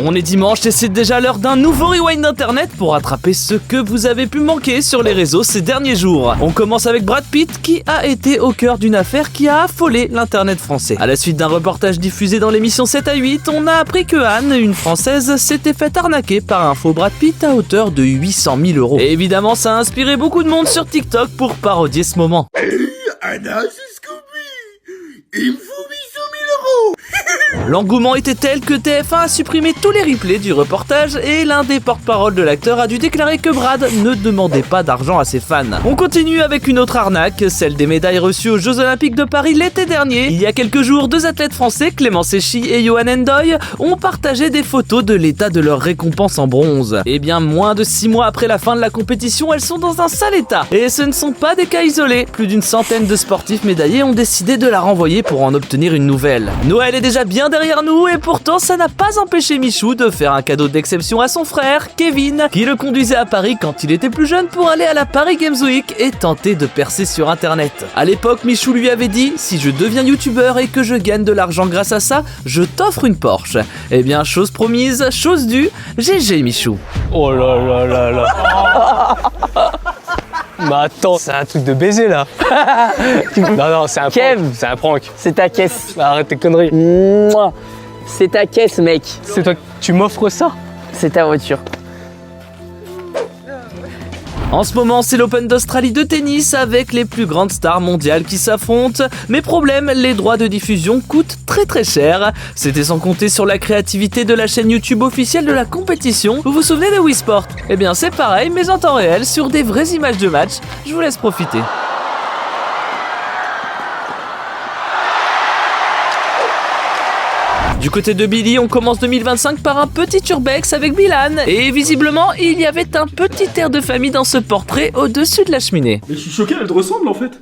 On est dimanche et c'est déjà l'heure d'un nouveau rewind d'internet pour rattraper ce que vous avez pu manquer sur les réseaux ces derniers jours. On commence avec Brad Pitt qui a été au cœur d'une affaire qui a affolé l'internet français. À la suite d'un reportage diffusé dans l'émission 7 à 8, on a appris que Anne, une française, s'était fait arnaquer par un faux Brad Pitt à hauteur de 800 000 €. Et évidemment, ça a inspiré beaucoup de monde sur TikTok pour parodier ce moment. Anna, c'est Scooby. Il me faut 800 000 €. L'engouement était tel que TF1 a supprimé tous les replays du reportage et l'un des porte-parole de l'acteur a dû déclarer que Brad ne demandait pas d'argent à ses fans. On continue avec une autre arnaque, celle des médailles reçues aux Jeux Olympiques de Paris l'été dernier. Il y a quelques jours, deux athlètes français, Clément Séchy et Yohan N'Doye, ont partagé des photos de l'état de leurs récompenses en bronze. Et bien, moins de 6 mois après la fin de la compétition, elles sont dans un sale état. Et ce ne sont pas des cas isolés. Plus d'une centaine de sportifs médaillés ont décidé de la renvoyer pour en obtenir une nouvelle. Noël est déjà bien derrière nous et pourtant ça n'a pas empêché Michou de faire un cadeau d'exception à son frère, Kevin, qui le conduisait à Paris quand il était plus jeune pour aller à la Paris Games Week et tenter de percer sur internet. À l'époque, Michou lui avait dit: si je deviens youtubeur et que je gagne de l'argent grâce à ça, je t'offre une Porsche. Eh bien, chose promise, chose due, GG Michou. Oh là là là là. Mais attends, c'est un truc de baiser là. Non, c'est un Kev, prank. C'est un prank. c'est ta caisse. Arrête tes conneries. Mouah. C'est ta caisse, mec. C'est toi, tu m'offres ça? C'est ta voiture. En ce moment, c'est l'Open d'Australie de tennis avec les plus grandes stars mondiales qui s'affrontent. Mais problème, les droits de diffusion coûtent très cher. C'était sans compter sur la créativité de la chaîne YouTube officielle de la compétition. Vous vous souvenez de Wii Sport? Eh bien, c'est pareil, mais en temps réel, sur des vraies images de match. Je vous laisse profiter. Du côté de Billy, on commence 2025 par un petit urbex avec Bilan. Et visiblement, il y avait un petit air de famille dans ce portrait au-dessus de la cheminée. Mais je suis choqué, elle te ressemble en fait.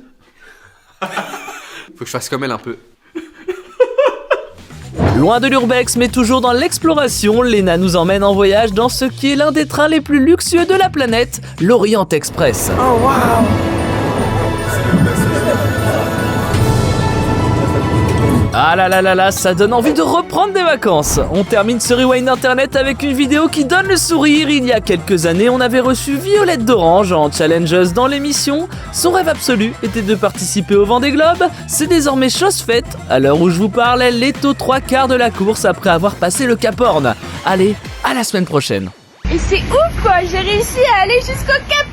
Faut que je fasse comme elle un peu. Loin de l'urbex, mais toujours dans l'exploration, Léna nous emmène en voyage dans ce qui est l'un des trains les plus luxueux de la planète, l'Orient Express. Oh waouh. Ah là là là là, ça donne envie de reprendre des vacances. On termine ce rewind internet avec une vidéo qui donne le sourire. Il y a quelques années, on avait reçu Violette d'Orange en challengeuse dans l'émission. Son rêve absolu était de participer au Vendée Globe. C'est désormais chose faite. À l'heure où je vous parle, elle est aux 3/4 de la course après avoir passé le Cap Horn. Allez, à la semaine prochaine. Et c'est ouf quoi, j'ai réussi à aller jusqu'au Cap